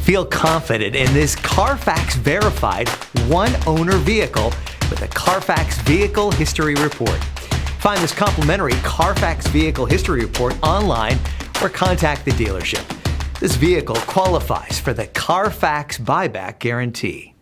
Feel confident in this Carfax verified one-owner vehicle with a Carfax Vehicle History Report. Find this complimentary Carfax Vehicle History Report online or contact the dealership. This vehicle qualifies for the Carfax Buyback Guarantee.